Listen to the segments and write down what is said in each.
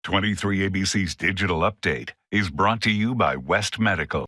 23 ABC's Digital Update is brought to you by West Medical.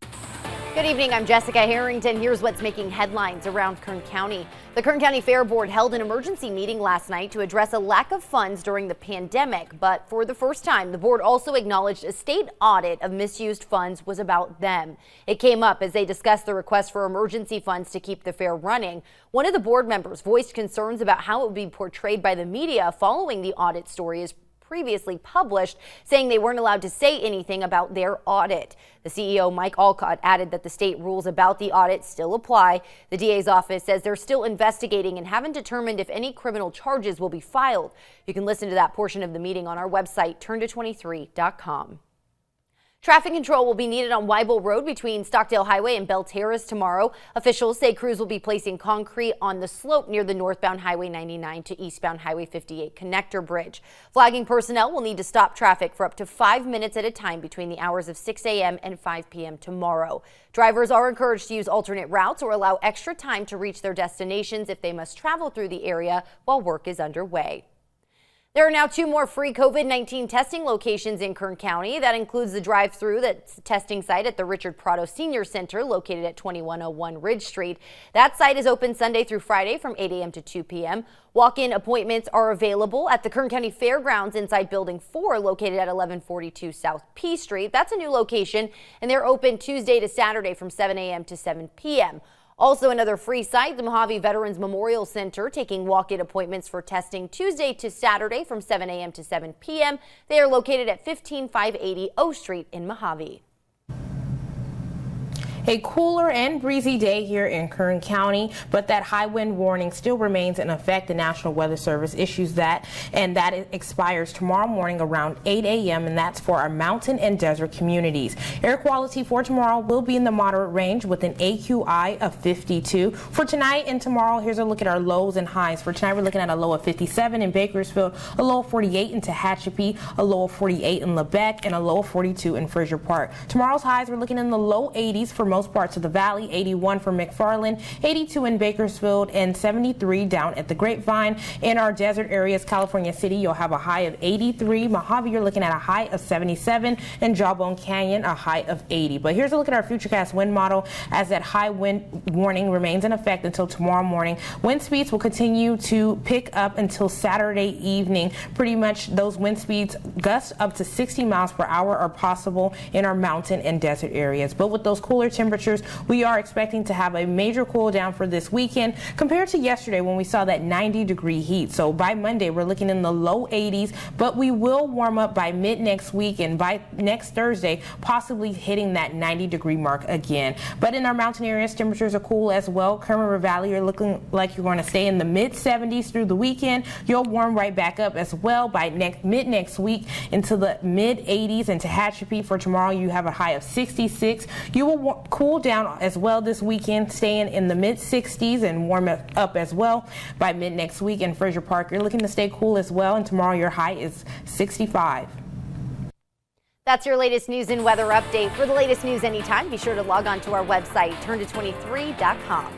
Good evening, I'm Jessica Harrington. Here's what's making headlines around Kern County. The Kern County Fair Board held an emergency meeting last night to address a lack of funds during the pandemic. But for the first time, the board also acknowledged a state audit of misused funds was about them. It came up as they discussed the request for emergency funds to keep the fair running. One of the board members voiced concerns about how it would be portrayed by the media following the audit story is previously published, saying they weren't allowed to say anything about their audit. The CEO, Mike Alcott, added that the state rules about the audit still apply. The DA's office says they're still investigating and haven't determined if any criminal charges will be filed. You can listen to that portion of the meeting on our website, turn223.com. Traffic control will be needed on Weibel Road between Stockdale Highway and Bell Terrace tomorrow. Officials say crews will be placing concrete on the slope near the northbound Highway 99 to eastbound Highway 58 connector bridge. Flagging personnel will need to stop traffic for up to 5 minutes at a time between the hours of 6 a.m. and 5 p.m. tomorrow. Drivers are encouraged to use alternate routes or allow extra time to reach their destinations if they must travel through the area while work is underway. There are now 2 more free COVID-19 testing locations in Kern County. That includes the drive-through that's testing site at the Richard Prado Senior Center located at 2101 Ridge Street. That site is open Sunday through Friday from 8 a.m. to 2 p.m. Walk-in appointments are available at the Kern County Fairgrounds inside Building 4 located at 1142 South P Street. That's a new location, and they're open Tuesday to Saturday from 7 a.m. to 7 p.m. Also another free site, the Mojave Veterans Memorial Center, taking walk-in appointments for testing Tuesday to Saturday from 7 a.m. to 7 p.m. They are located at 15580 O Street in Mojave. A cooler and breezy day here in Kern County, but that high wind warning still remains in effect. The National Weather Service issues that, and that expires tomorrow morning around 8 a.m., and that's for our mountain and desert communities. Air quality for tomorrow will be in the moderate range with an AQI of 52. For tonight and tomorrow, here's a look at our lows and highs. For tonight, we're looking at a low of 57 in Bakersfield, a low of 48 in Tehachapi, a low of 48 in Lebec, and a low of 42 in Frazier Park. Tomorrow's highs, we're looking in the low 80s for most parts of the valley, 81 for McFarland, 82 in Bakersfield, and 73 down at the Grapevine. In our desert areas, California City, you'll have a high of 83. Mojave, you're looking at a high of 77, and Jawbone Canyon, a high of 80. But here's a look at our Futurecast wind model as that high wind warning remains in effect until tomorrow morning. Wind speeds will continue to pick up until Saturday evening. Pretty much those wind speeds, gusts up to 60 miles per hour, are possible in our mountain and desert areas. But with those cooler temperatures, we are expecting to have a major cool down for this weekend compared to yesterday when we saw that 90-degree heat. So by Monday, we're looking in the low 80s, but we will warm up by mid next week, and by next Thursday, possibly hitting that 90-degree mark again. But in our mountain areas, temperatures are cool as well. Kern River Valley, you're looking like you're going to stay in the mid 70s through the weekend. You'll warm right back up as well by mid next week into the mid 80s. And Tehachapi for tomorrow, you have a high of 66. You will cool down as well this weekend, staying in the mid 60s and warm up as well by mid next week. In Frazier Park, you're looking to stay cool as well, and tomorrow your high is 65. That's your latest news and weather update. For the latest news anytime, be sure to log on to our website, turn223.com.